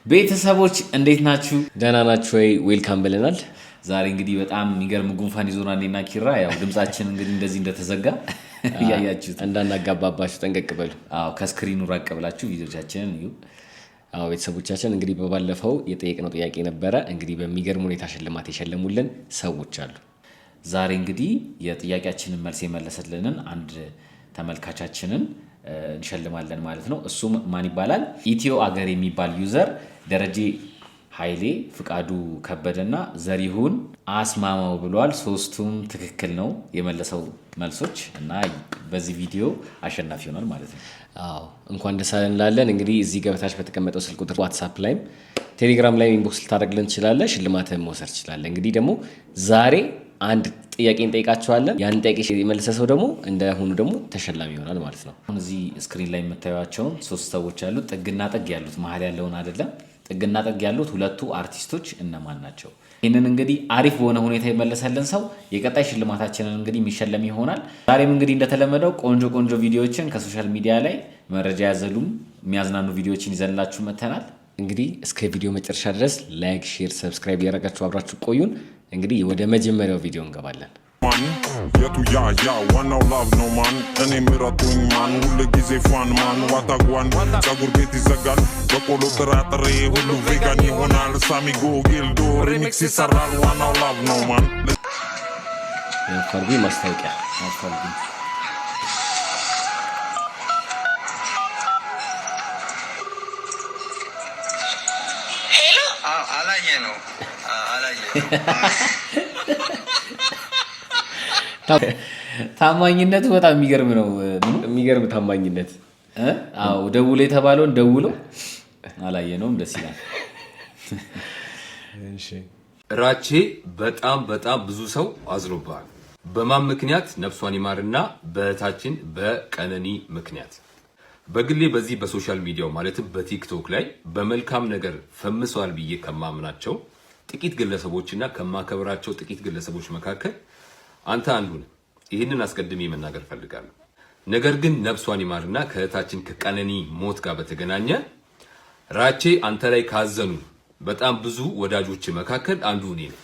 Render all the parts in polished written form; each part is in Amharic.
ቤተሰቦች እንዴት ናችሁ? ደህና ናችሁ ወይ? ዌልካም ብለናል። ዛሬ እንግዲህ በጣም የሚገርም ጉንፋን ይዞናል እኔና ኪራ። ያው ድምጻችን እንግዲህ እንደዚህ እንደተዘጋ እያያችሁት እንዳናጋባባችሁ ጠንቀቅ በሉ። አዎ ከስክሪኑ ራቅ ብላችሁ ቪዲዮቻችንን እዩ። አዎ ቤተሰቦቻችን እንግዲህ በባለፈው የጠየቅነው ጥያቄ ነበረ። እንግዲህ በሚገርም ሁኔታ ሽልማት የሸለሙልን ሰዎች አሉ። ዛሬ እንግዲህ የጥያቄያችንን መልስ የመለሰልንን አንድ ተመልካቻችንን እንሸልማለን ማለት ነው። እሱም ማን ይባላል? ኢትዮ አገር የሚባል ዩዘር ደረጀ ኃይሌ፣ ፍቃዱ ከበደና ዘሪሁን አስማማው ብሏል። ሶስቱም ትክክል ነው የመለሰው መልሶች እና በዚህ ቪዲዮ አሸናፊ ይሆናል ማለት ነው። አዎ እንኳን ደስ አለን እንላለን። እንግዲህ እዚህ ገበታች በተቀመጠው ስልክ ቁጥር ዋትስአፕ ላይም ቴሌግራም ላይ ኢንቦክስ ልታደርግልን ትችላለህ። ሽልማትህን መውሰድ ትችላለህ። እንግዲህ ደግሞ ዛሬ አንድ ጥያቄ እንጠይቃቸዋለን። ያን ጥያቄ የመለሰ ሰው ደግሞ እንደሆኑ ደግሞ ተሸላሚ ይሆናል ማለት ነው። አሁን እዚህ ስክሪን ላይ የምታዩቸውን ሶስት ሰዎች ያሉት ጥግና ጥግ ያሉት መሀል ያለውን አይደለም። ጥግና ጥግ ያሉት ሁለቱ አርቲስቶች እነማን ናቸው? ይህንን እንግዲህ አሪፍ በሆነ ሁኔታ የመለሰልን ሰው የቀጣይ ሽልማታችንን እንግዲህ የሚሸለም ይሆናል። ዛሬም እንግዲህ እንደተለመደው ቆንጆ ቪዲዮዎችን ከሶሻል ሚዲያ ላይ መረጃ ያዘሉም የሚያዝናኑ ቪዲዮዎችን ይዘንላችሁ መተናል። እንግዲህ እስከ ቪዲዮ መጨረሻ ድረስ ላይክ፣ ሼር፣ ሰብስክራይብ ያደረጋችሁ አብራችሁ ቆዩን። እንግዲህ ወደ መጀመሪያው ቪዲዮ እንገባለን። የቱ ያ ዋናው ላቭ ነው ማን እኔ ምረጡኝ ማን ሁሉ ጊዜ ፋን ማን ዋታጓን ጸጉር ቤት ይዘጋል በቆሎ ጥራጥሬ ሁሉ ቬጋን ይሆናል ሳሚጎ ጊልዶ ሪሚክስ ይሰራል ዋናው ላቭ ነው ማን ፈርጉ ማስታወቂያ አስፈልጉ ሄሎ አላየ ነው ታማኝነቱ በጣም የሚገርም ነው። የሚገርም ታማኝነት። አዎ ደውሎ የተባለውን ደውሎ አላየነውም። ደስ ይላል። ራቼ በጣም ብዙ ሰው አዝኖብሃል። በማን ምክንያት? ነፍሷን ይማርና በእህታችን በቀነኒ ምክንያት። በግሌ በዚህ በሶሻል ሚዲያው ማለትም በቲክቶክ ላይ በመልካም ነገር ፈምሰዋል ብዬ ከማምናቸው ጥቂት ግለሰቦችና ከማከብራቸው ጥቂት ግለሰቦች መካከል አንተ አንዱ ነህ። ይህንን አስቀድሜ መናገር ፈልጋለሁ። ነገር ግን ነፍሷን ይማርና ከእህታችን ከቀነኒ ሞት ጋር በተገናኘ ራቼ አንተ ላይ ካዘኑ በጣም ብዙ ወዳጆች መካከል አንዱ እኔ ነኝ።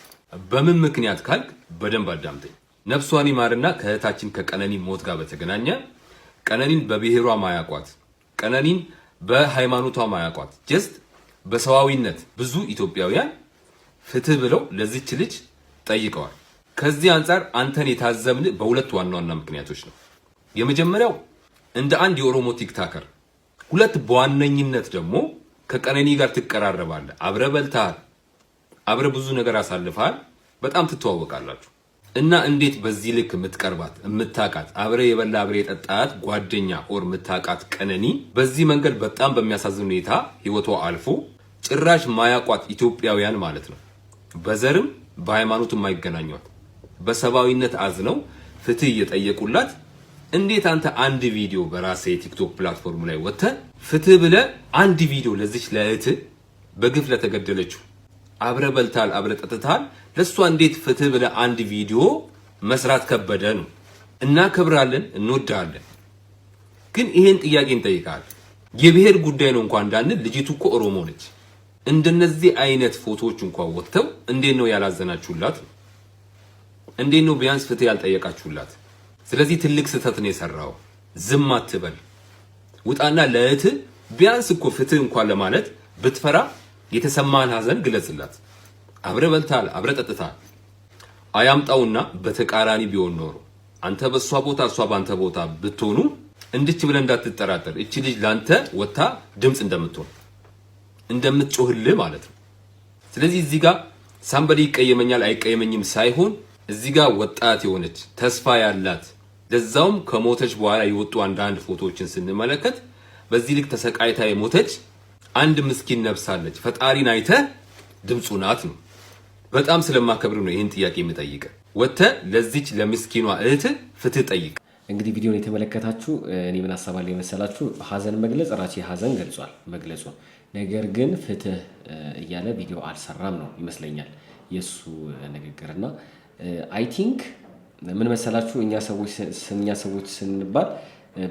በምን ምክንያት ካልክ በደንብ አዳምጠኝ። ነፍሷን ይማርና ከእህታችን ከቀነኒ ሞት ጋር በተገናኘ ቀነኒን በብሔሯ ማያቋት፣ ቀነኒን በሃይማኖቷ ማያቋት፣ ጀስት በሰዋዊነት ብዙ ኢትዮጵያውያን ፍትህ ብለው ለዚች ልጅ ጠይቀዋል። ከዚህ አንፃር አንተን የታዘብን በሁለት ዋና ምክንያቶች ነው። የመጀመሪያው እንደ አንድ የኦሮሞ ቲክታከር፣ ሁለት በዋነኝነት ደግሞ ከቀነኒ ጋር ትቀራረባለህ። አብረ በልተሃል፣ አብረ ብዙ ነገር አሳልፈሃል፣ በጣም ትተዋወቃላችሁ እና እንዴት በዚህ ልክ የምትቀርባት የምታቃት አብረ የበላ አብረ የጠጣት ጓደኛ ኦር የምታቃት ቀነኒ በዚህ መንገድ በጣም በሚያሳዝን ሁኔታ ህይወቷ አልፎ ጭራሽ ማያቋት ኢትዮጵያውያን ማለት ነው በዘርም በሃይማኖትም የማይገናኟት በሰባዊነት አዝነው ፍትህ እየጠየቁላት እንዴት አንተ አንድ ቪዲዮ በራሴ የቲክቶክ ፕላትፎርም ላይ ወጥተህ ፍትህ ብለህ አንድ ቪዲዮ ለዚች ለእህት በግፍ ለተገደለችው አብረ በልታል አብረ ጠጥታል ለሷ እንዴት ፍትህ ብለህ አንድ ቪዲዮ መስራት ከበደ ነው? እናከብራለን፣ እንወዳለን። ግን ይሄን ጥያቄ እንጠይቃለን። የብሔር ጉዳይ ነው እንኳን እንዳንል ልጅቱ እኮ ኦሮሞ ነች። እንደነዚህ አይነት ፎቶዎች እንኳን ወጥተው እንዴት ነው ያላዘናችሁላት? እንዴት ነው ቢያንስ ፍትህ ያልጠየቃችሁላት? ስለዚህ ትልቅ ስህተት ነው የሰራው። ዝም አትበል፣ ውጣና ለእህት ቢያንስ እኮ ፍትህ እንኳን ለማለት ብትፈራ የተሰማን ሀዘን ግለጽላት። አብረ በልታል አብረ ጠጥታል አያምጣውና በተቃራኒ ቢሆን ኖሮ አንተ በሷ ቦታ እሷ ባንተ ቦታ ብትሆኑ እንድች ብለ እንዳትጠራጠር እቺ ልጅ ላንተ ወጣ ድምጽ እንደምትጮህልህ ማለት ነው። ስለዚህ እዚህ ጋር ሳምበዲ ይቀየመኛል አይቀየመኝም ሳይሆን እዚህ ጋር ወጣት የሆነች ተስፋ ያላት ለዛውም ከሞተች በኋላ የወጡ አንዳንድ ፎቶዎችን ስንመለከት በዚህ ልክ ተሰቃይታ የሞተች አንድ ምስኪን ነፍሳለች። ፈጣሪን አይተ ድምጹ ናት ነው። በጣም ስለማከብር ነው ይሄን ጥያቄ የምጠይቀ። ወተ ለዚች ለምስኪኗ እህት ፍትህ ጠይቅ። እንግዲህ ቪዲዮን የተመለከታችሁ እኔ ምን አሳባለሁ የመሰላችሁ ሀዘን መግለጽ ራቼ ሀዘን ገልጿል መግለጹ፣ ነገር ግን ፍትህ እያለ ቪዲዮ አልሰራም ነው ይመስለኛል የሱ ንግግርና አይ ቲንክ ምን መሰላችሁ እኛ ሰዎች ስንባል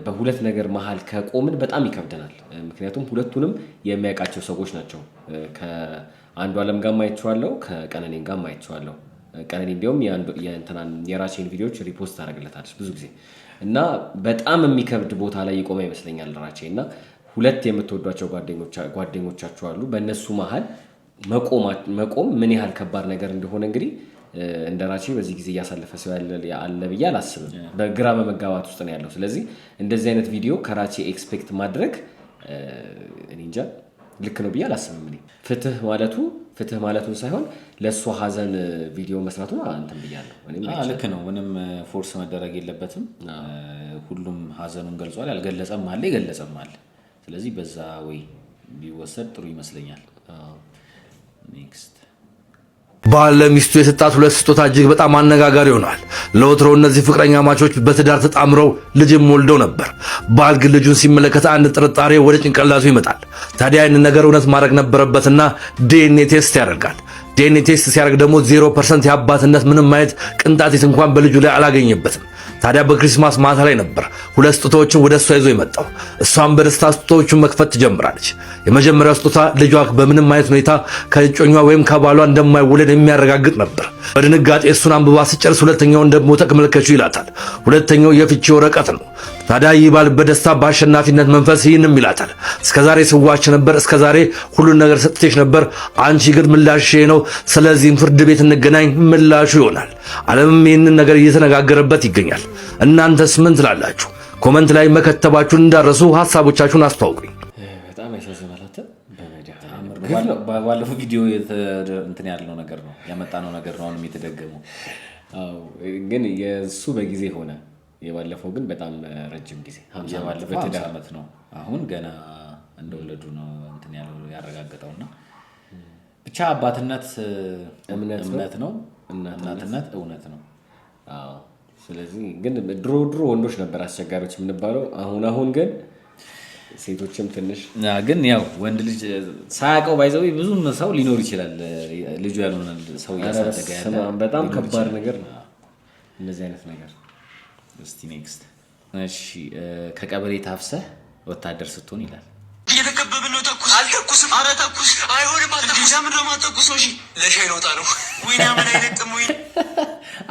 በሁለት ነገር መሃል ከቆምን በጣም ይከብደናል። ምክንያቱም ሁለቱንም የሚያውቃቸው ሰዎች ናቸው። ከአንዱ ዓለም ጋር ማይቻለው ከቀነኔ ጋር ማይቻለው ቀነኔ እንዲያውም የእንትናን የራሴን ቪዲዮዎች ሪፖስት አደረግለታለች ብዙ ጊዜ እና በጣም የሚከብድ ቦታ ላይ ይቆማ ይመስለኛል ራቼ እና ሁለት የምትወዷቸው ጓደኞቻችሁ አሉ በእነሱ መሃል መቆም ምን ያህል ከባድ ነገር እንደሆነ እንግዲህ እንደራቼ በዚህ ጊዜ ያሳለፈ ሰው ያለ ብዬ አላስብም። በግራ በመጋባት ውስጥ ነው ያለው። ስለዚህ እንደዚህ አይነት ቪዲዮ ከራቼ ኤክስፔክት ማድረግ እኔ እንጃ ልክ ነው ብዬ አላስብም። ፍትህ ማለቱን ሳይሆን ለሷ ሀዘን ቪዲዮ መስራቱ አንተም ብያለሁ። ልክ ነው። ምንም ፎርስ መደረግ የለበትም። ሁሉም ሀዘኑን ገልጿል። ያልገለጸም አለ የገለጸም አለ። ስለዚህ በዛ ወይ ቢወሰድ ጥሩ ይመስለኛል። ኔክስት ባል ለሚስቱ የሰጣት ሁለት ስጦታ እጅግ በጣም አነጋጋሪ ሆኗል። ለወትሮ እነዚህ ፍቅረኛ ማቾች በትዳር ተጣምረው ልጅም ወልደው ነበር። ባል ግን ልጁን ሲመለከት አንድ ጥርጣሬ ወደ ጭንቅላቱ ይመጣል። ታዲያ ይህንን ነገር እውነት ማድረግ ነበረበትና ዲኤንኤ ቴስት ያደርጋል። ዲኤንኤ ቴስት ሲያደርግ ደግሞ 0% የአባትነት ምንም አይነት ቅንጣት እንኳን በልጁ ላይ አላገኘበትም። ታዲያ በክሪስማስ ማታ ላይ ነበር ሁለት ስጦታዎችን ወደ እሷ ይዞ የመጣው። እሷም በደስታ ስጦታዎቹን መክፈት ትጀምራለች። የመጀመሪያው ስጦታ ልጇ በምንም አይነት ሁኔታ ከእጮኛዋ ወይም ከባሏ እንደማይወለድ የሚያረጋግጥ ነበር። በድንጋጤ እሱን አንብባ ስጨርስ ሁለተኛውን ደግሞ ተመልከቹ ይላታል። ሁለተኛው የፍቺ ወረቀት ነው። ታዲያ ይህ ባል በደስታ በአሸናፊነት መንፈስ ይህንም ይላታል። እስከዛሬ ስዋች ነበር፣ እስከዛሬ ሁሉን ነገር ሰጥቼሽ ነበር፣ አንቺ ግን ምላሽ ነው። ስለዚህም ፍርድ ቤት እንገናኝ ምላሹ ይሆናል። ዓለምም ይህንን ነገር እየተነጋገረበት ይገኛል። እናንተስ ምን ትላላችሁ? ኮመንት ላይ መከተባችሁን እንዳረሱ ሐሳቦቻችሁን አስተዋውቁኝ። በጣም ያሳዝናል። ባለፈው ቪዲዮ እንትን ያለው ነገር ነው ያመጣነው ነገር ነው አሁንም የተደገመው። ግን የሱ በጊዜ ሆነ። የባለፈው ግን በጣም ረጅም ጊዜ 50 ዓመት ነው። አሁን ገና እንደወለዱ ነው እንትን ያለው ያረጋግጠውና ብቻ አባትነት እምነት ነው፣ እናትነት እውነት ነው። ስለዚህ ግን ድሮ ወንዶች ነበር አስቸጋሪዎች የምንባለው። አሁን ግን ሴቶችም ትንሽ ግን ያው ወንድ ልጅ ሳያውቀው ባይዘው ብዙ ሰው ሊኖር ይችላል ልጁ ያልሆነ ሰው ያሳደገ ያለ በጣም ከባድ ነገር ነው እንደዚህ አይነት ነገር። እስቲ ኔክስት እሺ ከቀበሌ ታፍሰህ ወታደር ስትሆን ይላል። እየተከበብን ነው። ተኩስ አልተኩስም። ኧረ ተኩስ አይሆንም። አልተኩስ ምንድን ነው የማትተኩሰው? እሺ ለሻይ ለውጣ ነው። ወይኔ አመል አይለቅም። ወይ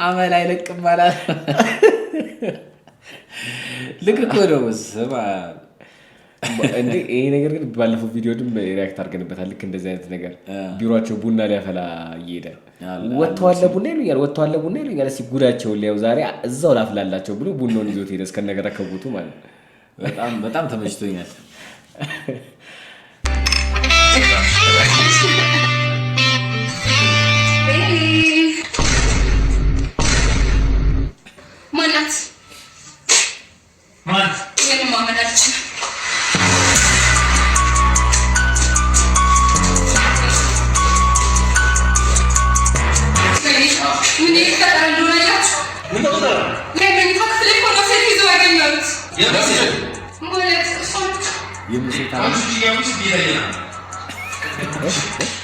አመል አይለቅም ማለት ልክ እኮ ነው። ስማ እንዴ ይሄ ነገር ግን ባለፈው ቪዲዮ ድም ሪአክት አድርገንበታል። ልክ እንደዚህ አይነት ነገር ቢሮአቸው ቡና ሊያፈላ እየሄደ ወጥተዋል ቡና ይሉኛል። እስኪ ጉዳቸውን ሊያው ዛሬ እዛው ላፍላላቸው ብሎ ቡናውን ይዞት ሄደ እስከነገር አከቡቱ ማለት በጣም ተመችቶኛል።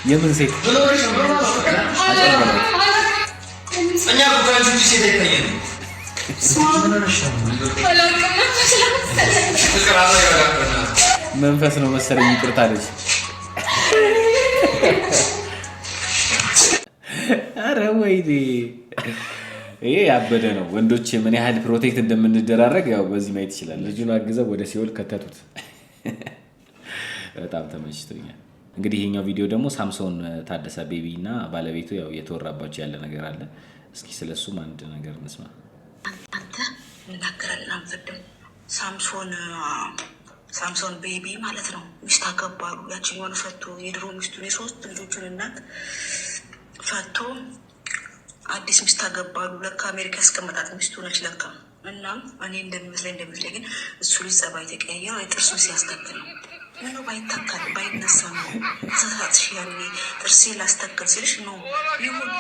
የምን ሴት መንፈስ ነው መሰለኝ። ይቅርታ ልጅ አረ ወይኔ ይሄ ያበደ ነው። ወንዶች ምን ያህል ፕሮቴክት እንደምንደራረግ ያው በዚህ ማየት ይችላል። ልጁን አግዘው ወደ ሲኦል ከተቱት። በጣም ተመችቶኛል። እንግዲህ ይሄኛው ቪዲዮ ደግሞ ሳምሶን ታደሰ ቤቢ እና ባለቤቱ ያው እየተወራባቸው ያለ ነገር አለ። እስኪ ስለሱም አንድ ነገር እንስማ። አንተ እናገራለን አንፈድም። ሳምሶን ቤቢ ማለት ነው። ሚስት አገባሉ። ያቺኛውን ፈቶ የድሮ ሚስቱን የሶስት ልጆቹን እናት ፈቶ አዲስ ሚስት አገባሉ። ለካ አሜሪካ ያስቀመጣት ሚስቱ ነች ለካ። እናም እኔ እንደሚመስለኝ ግን እሱ ልጅ ጸባይ ተቀያየረ። ጥርሱ ሲያስተክል ነው ምነው ባይታካል ባይነሳ ነው ተሳትሽ ያኔ ጥርሴ ላስተክል ሲልሽ ነው ይሁን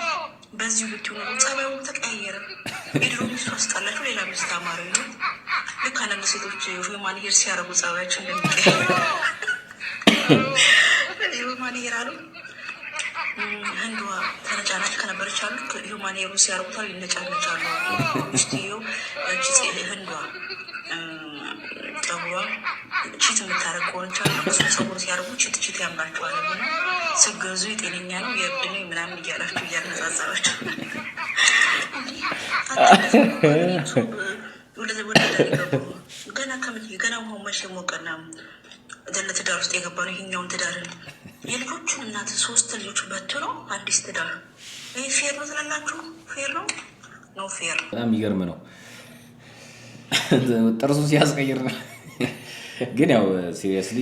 በዚሁ ብትዩ ነው ጸባዩ ተቀያየረ። የድሮ ሚስቱ አስጣላችሁ ሌላ ሚስት አማረ ነው። ልክ አንዳንድ ሴቶች ሮማን ሄር ሲያረጉ ጸባያቸው እንደሚቀያየር ሮማን ሄር አሉ። ህንዷ ተነጫናጭ ከነበረች አሉ ሂውማን ሄሩ ሲያርጉታል ይነጫነጫሉ። ሚስትየው ህንዷ ጸጉሯ ቺት የምታረግ ከሆነች አሉ እሱ ጸጉር ሲያርጉ ቺት ያምራቸዋል እና ስገዙ የጤነኛ ነው የእብድ ነው ምናምን እያላችሁ እያነጻጸራችሁ ገና ውሃው መቼ ሞቀና ለትዳር ውስጥ የገባ ነው። ይሄኛውን ትዳርን የልጆቹን እናት 3 ልጆች በትኖ አዲስ ትዳር ይሄ ፌር ነው ትላላችሁ? ፌር ነው ነው ፌር። በጣም የሚገርም ነው። ጥርሱ ሲያስቀይር ግን ያው ሲሪየስሊ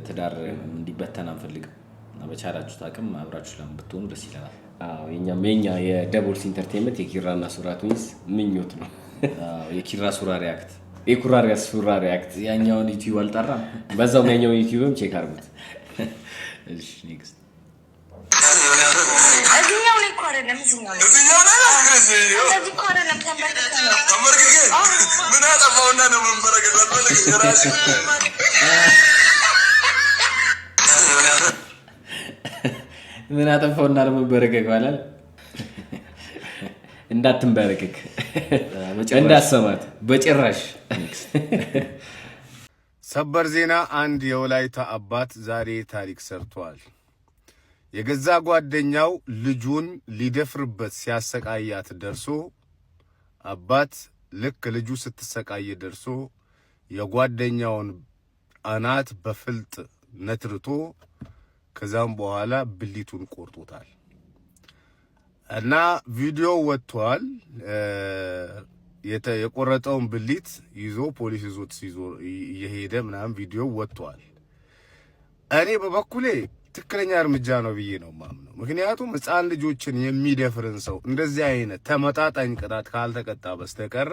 ትዳር እንዲበተን አንፈልግም እና በቻላችሁት አቅም አብራችሁ ለምትሆኑ ደስ ይለናል። አዎ የኛ የደቦልስ ኢንተርቴይንመንት የኪራና ሱራ ትዊንስ ምኞት ነው። የኪራ ሱራ ሪያክት የኩራሪያስ ሱራ ሪያክት ያኛውን ዩቲዩብ አልጠራም። በዛው ያኛውን ዩቲዩብም ቼክ አድርጉት። እሺ ኔክስት እዚህኛው ላይ እኮ አይደለም እዚህኛው ላይ እዚህ እኮ አይደለም ተንበርክኬ ምን አጠፋውና ነው መንበረከክ አልፈልግ የራሴ ምን አጠፋውና ነው መንበረከክ ማለት እንዳትንበረከክ እንዳሰማት በጭራሽ። ሰበር ዜና፣ አንድ የወላይታ አባት ዛሬ ታሪክ ሰርቷል። የገዛ ጓደኛው ልጁን ሊደፍርበት ሲያሰቃያት ደርሶ አባት ልክ ልጁ ስትሰቃይ ደርሶ የጓደኛውን አናት በፍልጥ ነትርቶ ከዛም በኋላ ብሊቱን ቆርጦታል እና ቪዲዮ ወጥቷል። የቆረጠውን ብሊት ይዞ ፖሊስ ይዞት እየሄደ ምናምን ቪዲዮ ወጥቷል። እኔ በበኩሌ ትክክለኛ እርምጃ ነው ብዬ ነው ማምነው። ምክንያቱም ሕፃን ልጆችን የሚደፍርን ሰው እንደዚህ አይነት ተመጣጣኝ ቅጣት ካልተቀጣ በስተቀረ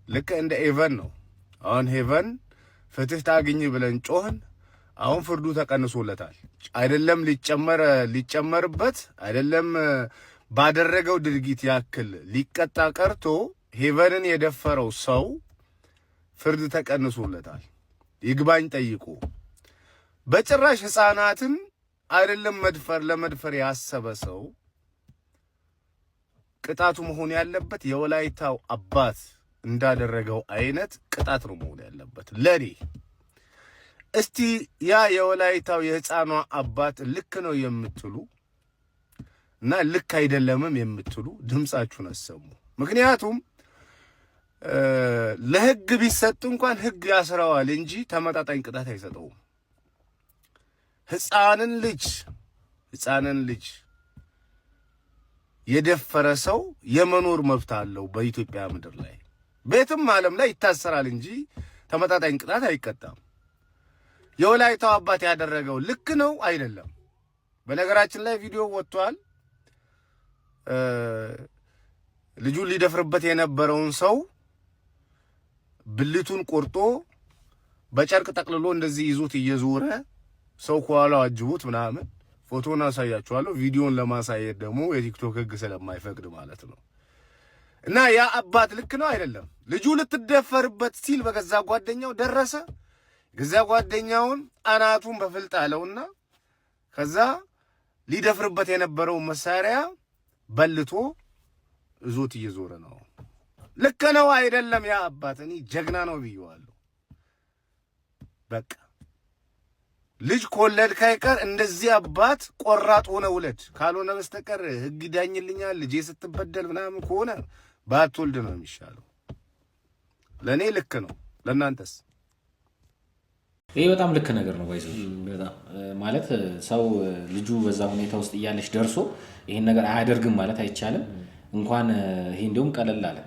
ልክ እንደ ኤቨን ነው። አሁን ሄቨን ፍትህ ታግኝ ብለን ጮህን፣ አሁን ፍርዱ ተቀንሶለታል። አይደለም ሊጨመርበት አይደለም ባደረገው ድርጊት ያክል ሊቀጣ ቀርቶ ሄቨንን የደፈረው ሰው ፍርድ ተቀንሶለታል። ይግባኝ ጠይቆ በጭራሽ ሕፃናትን አይደለም ለመድፈር ያሰበ ሰው ቅጣቱ መሆን ያለበት የወላይታው አባት እንዳደረገው አይነት ቅጣት ነው መሆን ያለበት ለኔ። እስቲ ያ የወላይታው የሕፃኗ አባት ልክ ነው የምትሉ እና ልክ አይደለምም የምትሉ ድምጻችሁን አሰሙ። ምክንያቱም ለህግ ቢሰጥ እንኳን ህግ ያስረዋል እንጂ ተመጣጣኝ ቅጣት አይሰጠውም። ሕፃንን ልጅ የደፈረ ሰው የመኖር መብት አለው በኢትዮጵያ ምድር ላይ። ቤትም ዓለም ላይ ይታሰራል እንጂ ተመጣጣኝ ቅጣት አይቀጣም። የወላይታው አባት ያደረገው ልክ ነው አይደለም? በነገራችን ላይ ቪዲዮ ወጥቷል። ልጁን ሊደፍርበት የነበረውን ሰው ብልቱን ቆርጦ በጨርቅ ጠቅልሎ እንደዚህ ይዞት እየዞረ ሰው ከኋላው አጅቡት ምናምን ፎቶን አሳያችኋለሁ። ቪዲዮን ለማሳየት ደግሞ የቲክቶክ ህግ ስለማይፈቅድ ማለት ነው። እና ያ አባት ልክ ነው አይደለም? ልጁ ልትደፈርበት ሲል በገዛ ጓደኛው ደረሰ። ገዛ ጓደኛውን አናቱን በፍልጥ አለውና ከዛ ሊደፍርበት የነበረው መሳሪያ በልቶ እዞት እየዞረ ነው። ልክ ነው አይደለም? ያ አባት እኔ ጀግና ነው ብየዋለሁ። በቃ ልጅ ከወለድክ አይቀር እንደዚህ አባት ቆራጥ ሆነ ውለድ። ካልሆነ በስተቀር ህግ ዳኝልኛል ልጄ ስትበደል ምናምን ከሆነ ባትወልድ ነው የሚሻለው። ለእኔ ልክ ነው። ለእናንተስ? ይሄ በጣም ልክ ነገር ነው። ባይዘው በጣም ማለት ሰው ልጁ በዛ ሁኔታ ውስጥ እያለች ደርሶ ይሄን ነገር አያደርግም ማለት አይቻልም። እንኳን ይሄ እንደውም ቀለል አለ።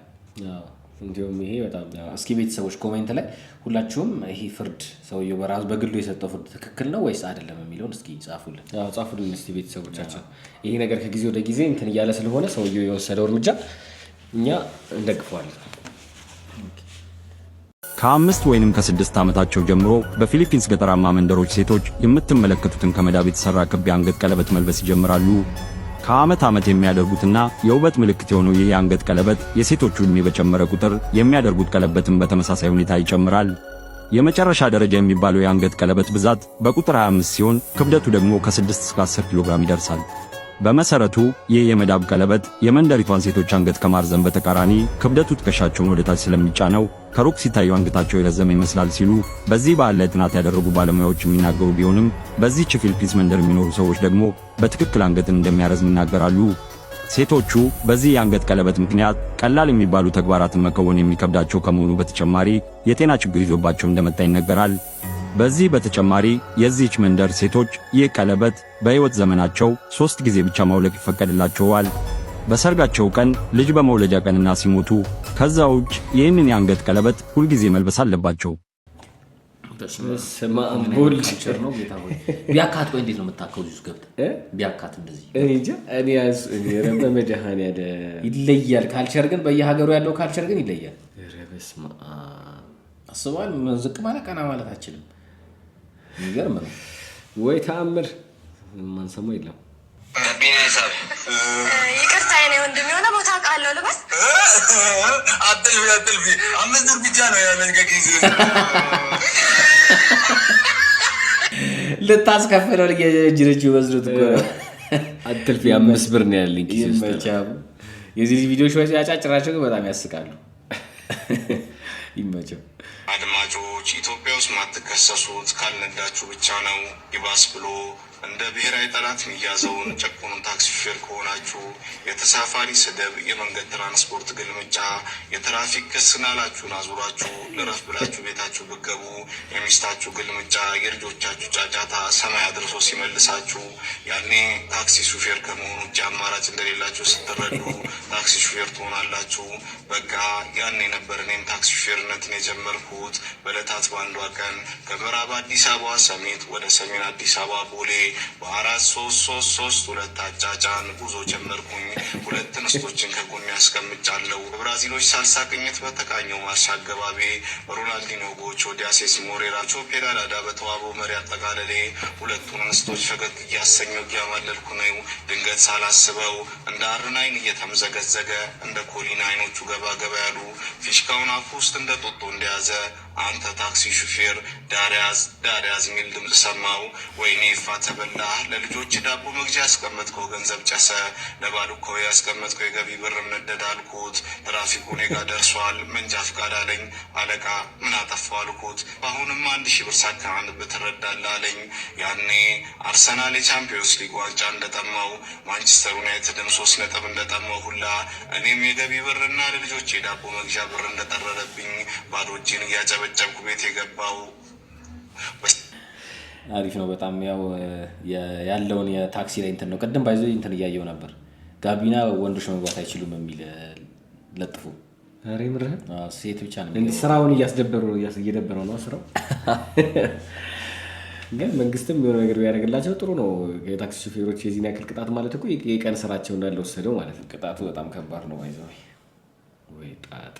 እንዲሁም ይሄ በጣም እስኪ ቤተሰቦች ኮሜንት ላይ ሁላችሁም ይሄ ፍርድ ሰውየው በራሱ በግሉ የሰጠው ፍርድ ትክክል ነው ወይስ አይደለም የሚለውን እስኪ ጻፉልን። ጻፉልን እስቲ ቤተሰቦቻችን። ይሄ ነገር ከጊዜ ወደ ጊዜ እንትን እያለ ስለሆነ ሰውየው የወሰደው እርምጃ እኛ እንደግፈዋለን። ከ5 ወይንም ከ6 ዓመታቸው ጀምሮ በፊሊፒንስ ገጠራማ መንደሮች ሴቶች የምትመለከቱትን ከመዳብ የተሰራ ክብ የአንገት ቀለበት መልበስ ይጀምራሉ። ከዓመት ዓመት የሚያደርጉትና የውበት ምልክት የሆነው ይህ የአንገት ቀለበት የሴቶቹ ዕድሜ በጨመረ ቁጥር የሚያደርጉት ቀለበትም በተመሳሳይ ሁኔታ ይጨምራል። የመጨረሻ ደረጃ የሚባለው የአንገት ቀለበት ብዛት በቁጥር 25 ሲሆን ክብደቱ ደግሞ ከ6 እስከ 10 ኪሎ ግራም ይደርሳል። በመሰረቱ ይህ የመዳብ ቀለበት የመንደሪቷን ሴቶች አንገት ከማርዘም በተቃራኒ ክብደቱ ትከሻቸውን ወደታች ስለሚጫነው ከሩቅ ሲታዩ አንገታቸው የረዘመ ይመስላል ሲሉ በዚህ ባህል ላይ ጥናት ያደረጉ ባለሙያዎች የሚናገሩ ቢሆንም በዚህች ፊሊፒንስ መንደር የሚኖሩ ሰዎች ደግሞ በትክክል አንገትን እንደሚያረዝም ይናገራሉ። ሴቶቹ በዚህ የአንገት ቀለበት ምክንያት ቀላል የሚባሉ ተግባራትን መከወን የሚከብዳቸው ከመሆኑ በተጨማሪ የጤና ችግር ይዞባቸው እንደመጣ ይነገራል። በዚህ በተጨማሪ የዚህች መንደር ሴቶች ይህ ቀለበት በሕይወት ዘመናቸው 3 ጊዜ ብቻ ማውለቅ ይፈቀድላቸዋል። በሰርጋቸው ቀን፣ ልጅ በመውለጃ ቀንና ሲሞቱ። ከዛ ውጭ ይህንን የአንገት ቀለበት ሁልጊዜ መልበስ አለባቸው። ነው ጌታ ሆይ ቢያካት ቆይ እንዴት ነው የምታከው? ልጅ ገብተህ ቢያካት እንደዚህ እኔ በመድሃን ያደ ይለያል። ካልቸር ግን በየሀገሩ ያለው ካልቸር ግን ይለያል። ረበስማ አስባል ዝቅ ማለት ቀና ማለት አችልም። የሚገርም ነው ወይ ተአምር ማንሰማው የለም። ይቅርታ የኔ ወንድም የሆነ ቦታ ቃለው ልበስ አጥልፊ 5 ብር ብቻ ነው ያለኝ ከጊዜ ልታስከፍለው ለጅጅ ወዝሩት እኮ አጥልፊ 5 ብር ነው ያለኝ ኪስ ውስጥ። የዚህ ቪዲዮዎች ወይ ያጫጭራቸው ግን በጣም ያስቃሉ። ይመቸው። አድማጮች ኢትዮጵያ ውስጥ ማትከሰሱት ካልነዳችሁ ብቻ ነው። ይባስ ብሎ እንደ ብሔራዊ ጠላት የሚያዘውን ጨቁኑን ታክሲ ሹፌር ከሆናችሁ የተሳፋሪ ስድብ፣ የመንገድ ትራንስፖርት ግልምጫ፣ የትራፊክ ክስና ላችሁን አዙራችሁ ልረፍ ብላችሁ ቤታችሁ ብገቡ የሚስታችሁ ግልምጫ፣ የልጆቻችሁ ጫጫታ ሰማይ አድርሶ ሲመልሳችሁ ያኔ ታክሲ ሹፌር ከመሆኑ ውጭ አማራጭ እንደሌላችሁ ስትረዱ ታክሲ ሹፌር ትሆናላችሁ። በቃ ያኔ ነበር እኔም ታክሲ ሹፌርነትን የጀመርኩት። በዕለታት በአንዷ ቀን ከምዕራብ አዲስ አበባ ሰሜት ወደ ሰሜን አዲስ አበባ ቦሌ በ4332 አጫጫን ጉዞ ጀመርኩኝ። 2 እንስቶችን ከጎን ያስቀምጫለሁ። በብራዚሎች ሳልሳ ቅኝት በተቃኘው ማርሽ አገባቤ ሮናልዲኖ ጎቾ፣ ዲያሴስ ሞሬራቾ ፔዳላዳ በተዋበው መሪ አጠቃለሌ 2ቱን እንስቶች ፈገግ እያሰኘው እያማለልኩ ነው። ድንገት ሳላስበው እንደ አርናይን እየተምዘገዘገ እንደ ኮሊን አይኖቹ ገባ ገባ ያሉ ፊሽካውን አፉ ውስጥ እንደ ጦጦ እንደያዘ አንተ ታክሲ ሹፌር ዳሪያዝ የሚል ድምፅ ሰማው። ወይኔ ይፋ ተበላ። ለልጆች ዳቦ መግዣ ያስቀመጥከው ገንዘብ ጨሰ፣ ለባሉኮ ያስቀመጥከው የገቢ ብር ነደደ አልኩት። ትራፊኩ እኔ ጋ ደርሷል፣ መንጃ ፍቃድ አለኝ። አለቃ ምን አጠፋው አልኩት። አሁንም 1000 ብር ሳካን ብትረዳለህ አለኝ። ያኔ አርሰናል የቻምፒዮንስ ሊግ ዋንጫ እንደጠማው፣ ማንቸስተር ዩናይትድም 3 ነጥብ እንደጠማው ሁላ እኔም የገቢ ብርና ለልጆች የዳቦ መግዣ ብር እንደጠረረብኝ ባዶ እጄን እያጨበጨብኩ ቤት የገባው። አሪፍ ነው በጣም ያው ያለውን የታክሲ ላይ እንትን ነው። ቀደም ባይዞ እንትን እያየው ነበር። ጋቢና ወንዶች መግባት አይችሉም የሚል ለጥፉ። አሬ ምርህ ሴት ብቻ ነው እንዴ? ስራውን እየደበረው ነው ስራው። ግን መንግስትም የሆነ ነገር ቢያደርግላቸው ጥሩ ነው። የታክሲ ሹፌሮች የዚህን ያክል ቅጣት ማለት እኮ የቀን ስራቸው እንዳለ ወሰደው ማለት ነው። ቅጣቱ በጣም ከባድ ነው። ባይዞ ወይ ጣጥ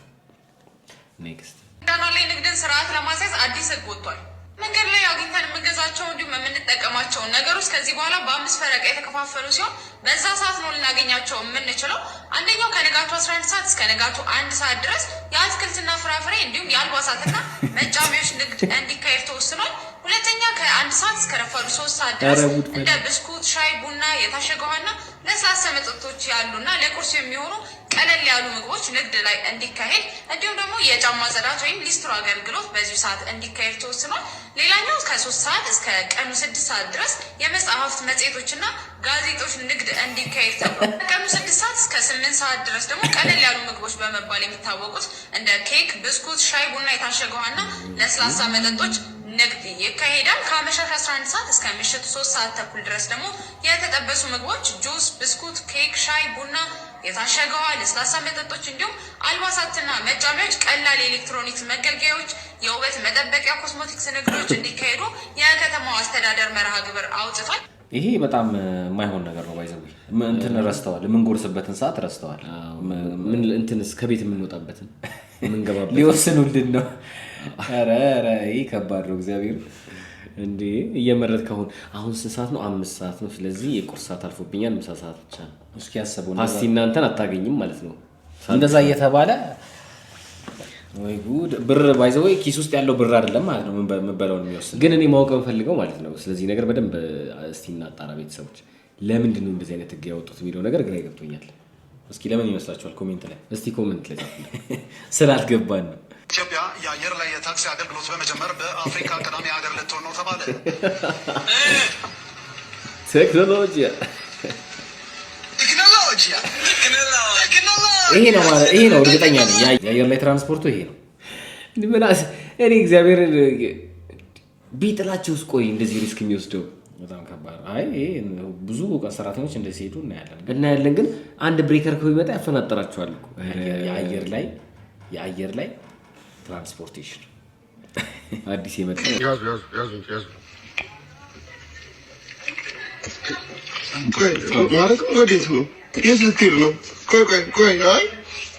ኔክስት ዳናሌ ንግድን ስርዓት ለማስያዝ አዲስ ህግ ወጥቷል። መንገድ ላይ አግኝተን የምንገዛቸው እንዲሁም የምንጠቀማቸውን ነገሮች ከዚህ በኋላ በ5 ፈረቃ የተከፋፈሉ ሲሆን በዛ ሰዓት ነው ልናገኛቸው የምንችለው። አንደኛው ከንጋቱ 11 ሰዓት እስከ ንጋቱ 1 ሰዓት ድረስ የአትክልትና ፍራፍሬ እንዲሁም የአልባሳትና መጫሚያዎች ንግድ እንዲካሄድ ተወስኗል። ሁለተኛ ከ1 ሰዓት እስከ ረፋዱ 3 ሰዓት ድረስ እንደ ብስኩት፣ ሻይ፣ ቡና፣ የታሸገ ውሃና ለስላሳ መጠጦች ያሉና ለቁርስ የሚሆኑ ቀለል ያሉ ምግቦች ንግድ ላይ እንዲካሄድ እንዲሁም ደግሞ የጫማ ጽዳት ወይም ሊስትሮ አገልግሎት በዚህ ሰዓት እንዲካሄድ ተወስኗል። ሌላኛው ከ3 ሰዓት እስከ ቀኑ 6 ሰዓት ድረስ የመጽሐፍት መጽሔቶችና ጋዜጦች ንግድ እንዲካሄድ ተብሏል። ከቀኑ 6 ሰዓት እስከ 8 ሰዓት ድረስ ደግሞ ቀለል ያሉ ምግቦች በመባል የሚታወቁት እንደ ኬክ፣ ብስኩት፣ ሻይ፣ ቡና፣ የታሸገ ውሃና ለስላሳ መጠጦች ንግድ ይካሄዳል። ከአመሻሽ 11 ሰዓት እስከ ምሽቱ 3 ሰዓት ተኩል ድረስ ደግሞ የተጠበሱ ምግቦች፣ ጁስ፣ ብስኩት፣ ኬክ፣ ሻይ፣ ቡና፣ የታሸገ ውሃ፣ ለስላሳ መጠጦች እንዲሁም አልባሳትና መጫሚያዎች፣ ቀላል የኤሌክትሮኒክስ መገልገያዎች፣ የውበት መጠበቂያ ኮስሞቲክስ ንግዶች እንዲካሄዱ የከተማው አስተዳደር መርሃ ግብር አውጥቷል። ይሄ በጣም የማይሆን ነገር ነው። ባይዘው እንትን ረስተዋል። የምንጎርስበትን ሰዓት ረስተዋል። ምን እንትንስ ከቤት የምንወጣበትን የምንገባበት ሊወስኑልን ነው። ኧረ ይሄ ከባድ ነው። እግዚአብሔር እንዴ እየመረጥ ከሆነ አሁን 6 ሰዓት ነው? 5 ሰዓት ነው። ስለዚህ የቁርስ ሰዓት አልፎብኛል፣ ምሳ ሰዓት ብቻ ነው። እስኪ ያሰበው ፓስቲ እናንተን አታገኝም ማለት ነው። እንደዛ እየተባለ ወይ ጉድ! ብር ባይዘው ኪስ ውስጥ ያለው ብር አይደለም ማለት ነው ምን በለው ነው የሚወስድ። ግን እኔ ማወቅ የምፈልገው ማለት ነው ስለዚህ ነገር በደንብ እስቲ እናጣራ ቤተሰቦች። ለምንድን ነው እንደዚህ አይነት ህግ ያወጡት የሚለው ነገር ግራ ይገብቶኛል። እስኪ ለምን ይመስላችኋል? ኮሜንት ላይ እስቲ ኮሜንት ላይ ስላልገባን ነው። ኢትዮጵያ የአየር ላይ የታክሲ አገልግሎት በመጀመር በአፍሪካ ቀዳሚ ሀገር ልትሆን ነው ተባለ። ቴክኖሎጂ ይሄ ነው ማለት ይሄ ነው። እርግጠኛ ነኝ የአየር ላይ ትራንስፖርቱ ይሄ ነው። እኔ እግዚአብሔር ቢጥላቸውስ ቆይ እንደዚህ ሪስክ የሚወስደው በጣም ከባድ። አይ ብዙ ሰራተኞች እንደዚህ ሄዱ እናያለን። ግን አንድ ብሬከር ቢመጣ ያፈናጠራቸዋል እኮ የአየር ላይ ትራንስፖርቴሽን አዲስ የመጣ ማለት ወዴት ነው? የት ልትሄድ ነው? ቆይ አይ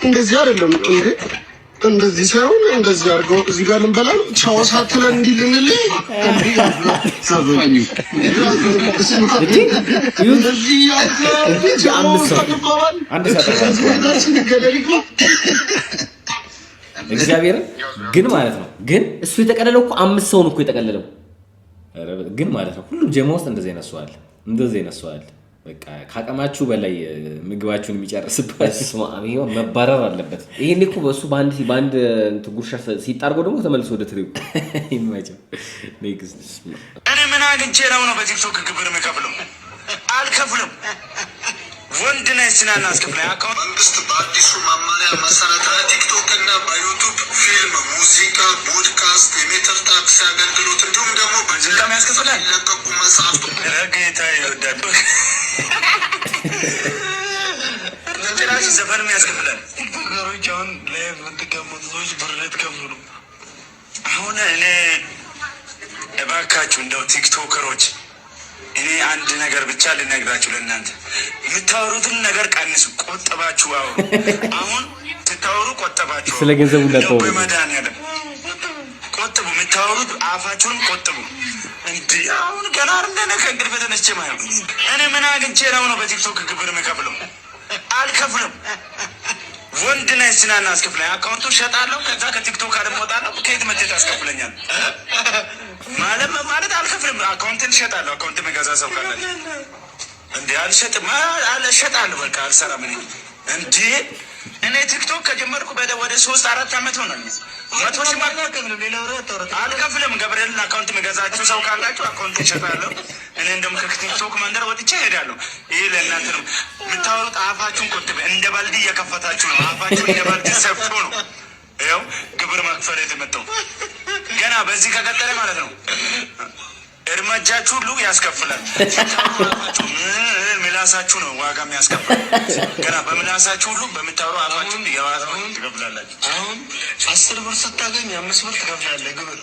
እንደዚህ አይደለም እንዴ! እንደዚህ ሳይሆን እንደዚህ አድርገው እዚህ ጋር ልንበላ ነው። ቻው ሳትለን እንዲህ ልንልህ እግዚአብሔርን ግን ማለት ነው። ግን እሱ የተቀለለው እኮ 5 ሰው ነው እኮ የተቀለለው። ግን ማለት ነው ሁሉም ጀማ ውስጥ እንደዚህ ይነሳዋል። በቃ ካቀማችሁ በላይ ምግባችሁን የሚጨርስባችሁ መባረር አለበት። ይሄን እኮ በሱ ባንድ ጉርሻ ሲጣርገው ደግሞ ተመልሶ ወደ ትሪው ይመጫው። እኔ ምን አግኝቼ ነው በቲክቶክ ግብር የምከፍለው? አልከፍልም። ወንድ ነህ ስናና አስከፍለኝ። መንግስት በአዲሱ መመሪያ መሰረት በቲክቶክ እና በዩቱብ ፊልም፣ ሙዚቃ፣ ፖድካስት፣ የሜትር ታክሲ አገልግሎት እንዲሁም ደግሞ በዝቃም ያስከፍላል። ለቀቁ መጽሐፍቱ ረጌታ ይወዳል። ጭራሽ ዘፈንም ያስከፍላል። ነገሮች አሁን ላይ የምትቀመጡ ሰዎች ብር ልትከፍሉ ነው። አሁን እኔ እባካችሁ እንደው ቲክቶከሮች እኔ አንድ ነገር ብቻ ልነግራችሁ፣ ለእናንተ የምታወሩትን ነገር ቀንሱ፣ ቆጥባችሁ አሁን ስታወሩ ቆጥባችሁ ስለ ገንዘቡ ለተው በመድኃኒዓለም ቆጥቡ፣ የምታወሩት አፋችሁንም ቆጥቡ። እንዴ አሁን ገና እንደነ ከእንቅልፍ ተነስቼ ማለት እኔ ምን አግኝቼ ነው በቲክቶክ ግብር የምከፍለው? አልከፍልም። ወንድ ነህ ስናና አስከፍለኝ። አካውንቱን ሸጣለሁ፣ ከዛ ከቲክቶክ አለመውጣለሁ። ከየት መጥተህ ታስከፍለኛል? ማለት አልከፍልም። አካውንትን ሸጣለሁ። አካውንት መገዛ ሰው ካለ እንዴ አልሸጥም። አልሸጣለሁ። በቃ አልሰራም። እንዴ እኔ ቲክቶክ ከጀመርኩ ወደ 3-4 ዓመት ሆኗል። 100 ሺህ አልከፍልም። ገብርኤልን አካውንት መገዛችሁ ሰው ካላችሁ አካውንት እሸጣለሁ። እኔ እንደውም ከቲክቶክ መንደር ወጥቼ እሄዳለሁ። ይሄ ለእናንተ ነው የምታወሩት። አፋችሁን ቆጥብ። እንደ ባልዲ እየከፈታችሁ ነው። አፋችሁ እንደ ባልዲ ሰፍቶ ነው ይኸው ግብር መክፈል የተመጣው። ገና በዚህ ከቀጠለ ማለት ነው እርምጃችሁ ሁሉ ያስከፍላል። ምላሳችሁ ነው ዋጋ የሚያስከፍላል። ገና በምላሳችሁ ሁሉ በምታወሩ አፋችሁ የባሰውን ትከፍላላችሁ። አሁን 10 ብር ስታገኝ 5 ብር ትከፍላለህ ግብር።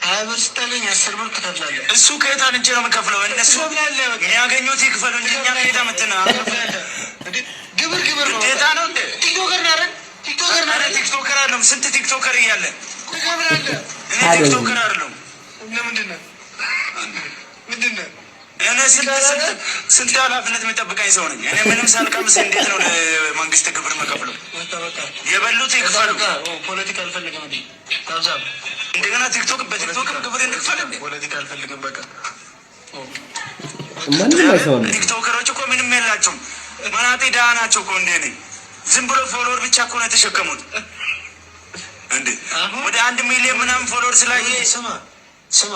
20 ብር ስታገኝ 10 ብር ትከፍላለህ። እሱ ከየት አንቼ ነው የምከፍለው? እነሱ የሚያገኙት ይክፈሉ እንጂ እኛ ከየት አመትና ግብር ነው ጌታ ነው እንዴ? ቲክቶከር አይደል? ቲክቶከር አይደለም። ስንት ቲክቶከር እያለ እኔ ቲክቶከር አይደለም። ለምንድን ነው እኔ ስንት ኃላፊነት የሚጠብቀኝ ሰው ነኝ። እኔ ምንም ሳልቀምስ እንዴት ነው ለመንግስት ግብር መከፍለው? የበሉት ይክፈሉ። ፖለቲካ አልፈልግም። እንደገና ቲክቶክ በቲክቶክ ግብር እንክፈል። ፖለቲካ አልፈልግም። በቃ ቲክቶከሮች እኮ ምንም የላቸውም። መናጤ ድሃ ናቸው እኮ እንደ እኔ። ዝም ብሎ ፎሎወር ብቻ እኮ ነው የተሸከሙት። እንዴ ወደ 1 ሚሊዮን ምናምን ፎሎወር ስላየ ስማ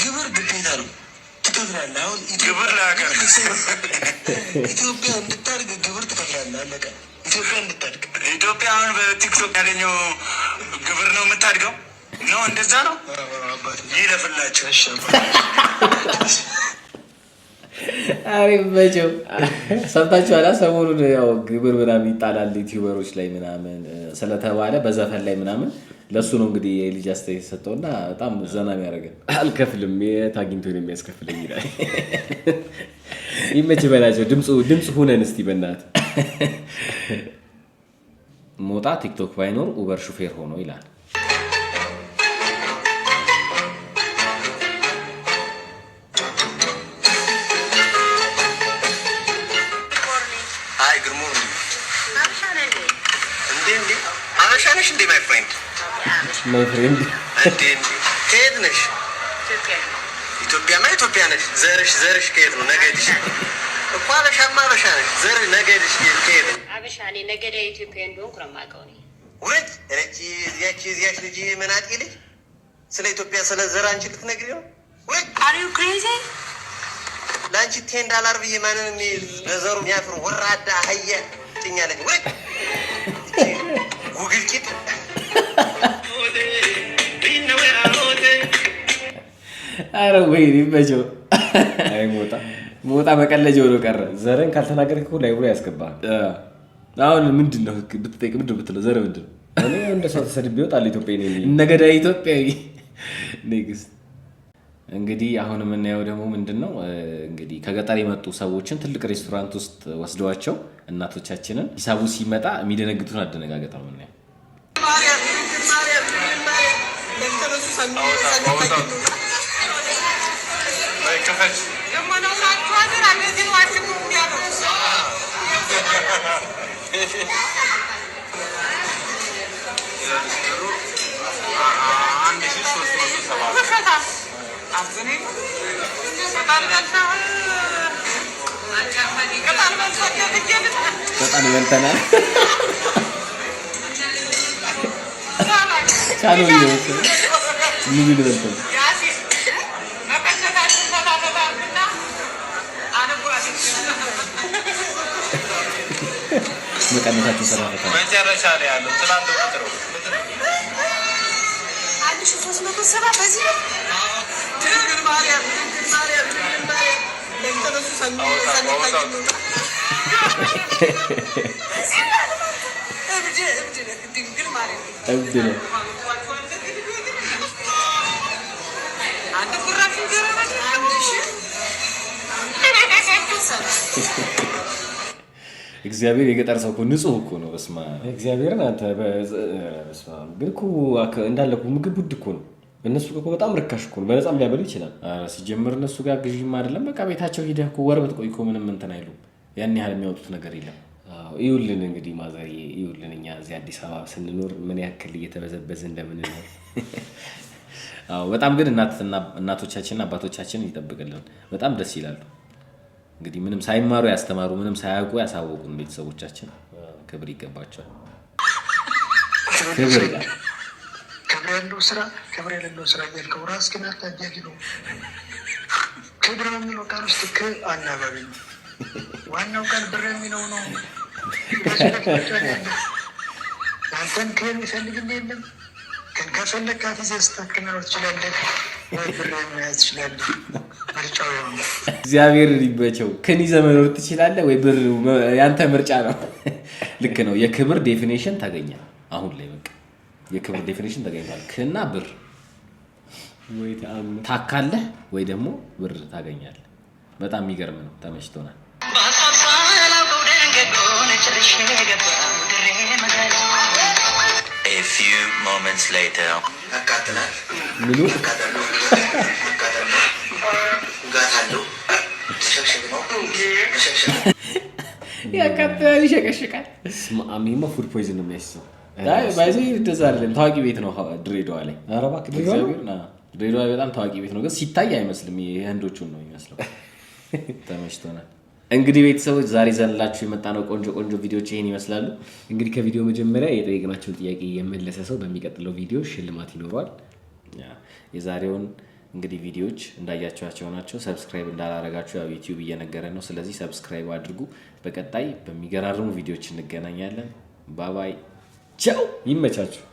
ግብር ግዴታ ነው ትከፍላለህ። አሁን ግብር ለሀገር ኢትዮጵያ እንድታድግ ግብር ትከፍላለህ። አለቀ። ኢትዮጵያ እንድታድግ ኢትዮጵያ አሁን በቲክቶክ ያገኘው ግብር ነው የምታድገው ነው። እንደዛ ነው ይለፍላቸው። አሪፍ በጀው ሰምታችኋል። ሰሞኑን ያው ግብር ምናምን ይጣላል ዩቲዩበሮች ላይ ምናምን ስለተባለ በዘፈን ላይ ምናምን ለሱ ነው እንግዲህ የልጅ አስተያየት ሰጠውና በጣም ዘና የሚያደርገን አልከፍልም የታግኝቶ ነው የሚያስከፍለኝ ይላል። ይመች በላቸው። ድምጽ ሁነን እስቲ በእናት ሞጣ ቲክቶክ ባይኖር ኡበር ሹፌር ሆኖ ይላል። አበሻነሽ እንዴ ማይ ፍሬንድ ከየት ነሽ? ኢትዮጵያ ነሽ። ዘርሽ ከየት ነው? ነገድሽ ዘር ነገድሽ ከሄደ አበሻ እኔ ነገደ ኢትዮጵያ እንደሆንኩ ነው የማውቀው እኔ። ውረድ ረቺ እዚያች ልጅ መናጤ ልጅ ስለ ኢትዮጵያ ስለ ዘር አንቺ ልትነግሪ ነው? ውረድ። አር ዩ ክሬዚ? ለአንቺ $10 ብዬ ማንን በዘሩ የሚያፍር ወራዳ አህያ ጭኛለች። ውረድ ጉግል ኪድ አረ ወይኔ በጆ አይ ሞጣ መቀለጅ ሆኖ ቀረ። ዘረን ካልተናገርክ እኮ ላይ ብሎ ያስገባል። አሁን ምንድነው ህግ ብትጠይቅ ምንድነው ብትለው ዘረ ምንድነው? እኔ እንደ ሰው ተሰድቤ ይወጣል ኢትዮጵያዊ ነኝ ነገዳ ኢትዮጵያዊ ኔክስት። እንግዲህ አሁን የምናየው ደግሞ ምንድነው እንግዲህ ከገጠር የመጡ ሰዎችን ትልቅ ሬስቶራንት ውስጥ ወስደዋቸው እናቶቻችንን ሂሳቡ ሲመጣ የሚደነግጡን አደነጋገጥ ነው የምናየው። በጣም ይወልተናል ቻሉ ይወልተናል ምን ይወልተናል መቀነታችሁ ሰራፈታ መጨረሻ ላይ ያለው ትላንት ቁጥሩ 1370 በዚህ ድንግል ማርያም ለምተነሱ ሰንታችሁ ድንግል ማርያም እብድ ነው። አንድ ጉራሽ ገረመት እግዚአብሔር የገጠር ሰው እኮ ንጹህ እኮ ነው። በስማ እግዚአብሔርን አንተ በስማ ግን እኮ እንዳለ እኮ ምግብ ውድ እኮ ነው። እነሱ እኮ በጣም ርካሽ እኮ ነው። በነፃም ሊያበሉ ይችላል። ሲጀምር እነሱ ጋር ግዢም አይደለም። በቃ ቤታቸው ሂደህ እኮ ወር ብትቆይ እኮ ምንም እንትን አይሉም። ያን ያህል የሚያወጡት ነገር የለም። ይኸውልን እንግዲህ ማዘር ይኸውልን እኛ እዚህ አዲስ አበባ ስንኖር ምን ያክል እየተበዘበዘ እንደምንኖር በጣም ግን እናቶቻችንና አባቶቻችንን ይጠብቅልን። በጣም ደስ ይላሉ። እንግዲህ ምንም ሳይማሩ ያስተማሩ ምንም ሳያውቁ ያሳወቁን ቤተሰቦቻችን ክብር ይገባቸዋል። ክብር ያለው ስራ ክብር የሌለው ስራ ያልከው ራስ ግን አታጃጅ ነው። ክብር የሚለው ቃል ውስጥ አናባቢ ነው። ዋናው ቃል ብር የሚለው ነው። አንተን ክብር የሚፈልግ የለም። ግን ከፈለግካት ይዘህ ስታክመረው ትችላለህ ወይ ብር መያዝ ትችላለህ። ምርጫው ነው። እግዚአብሔር ይበቸው። ከኒ ዘመን ወር ትችላለህ ወይ ብር ያንተ ምርጫ ነው። ልክ ነው። የክብር ዴፊኒሽን ታገኛለህ። አሁን ላይ በቃ የክብር ዴፊኒሽን ታገኛለህ። ክና ብር ወይ ታካለህ ወይ ደግሞ ብር ታገኛለህ። በጣም የሚገርም ነው። ተመችቶናል። A few moments later. ምኑ ያካተል ይሸቀሽቃል። ስማሚማ ፉድ ፖይዝን ነው የሚያስሰው። ባይዘ እንደዛ አይደለም። ታዋቂ ቤት ነው ድሬዳዋ ላይ። ኧረ እባክህ ድሬዳዋ በጣም ታዋቂ ቤት ነው፣ ግን ሲታይ አይመስልም። የህንዶቹን ነው የሚመስለው። ተመችቶናል። እንግዲህ ቤተሰቦች ዛሬ ዘንላችሁ የመጣነው ቆንጆ ቪዲዮዎች ይሄን ይመስላሉ። እንግዲህ ከቪዲዮ መጀመሪያ የጠየቅናቸውን ጥያቄ የመለሰ ሰው በሚቀጥለው ቪዲዮ ሽልማት ይኖረዋል። የዛሬውን እንግዲህ ቪዲዮዎች እንዳያችኋቸው ናቸው። ሰብስክራይብ እንዳላረጋችሁ ያው ዩቲዩብ እየነገረን ነው። ስለዚህ ሰብስክራይብ አድርጉ። በቀጣይ በሚገራርሙ ቪዲዮዎች እንገናኛለን። ባባይ ቻው። ይመቻችሁ።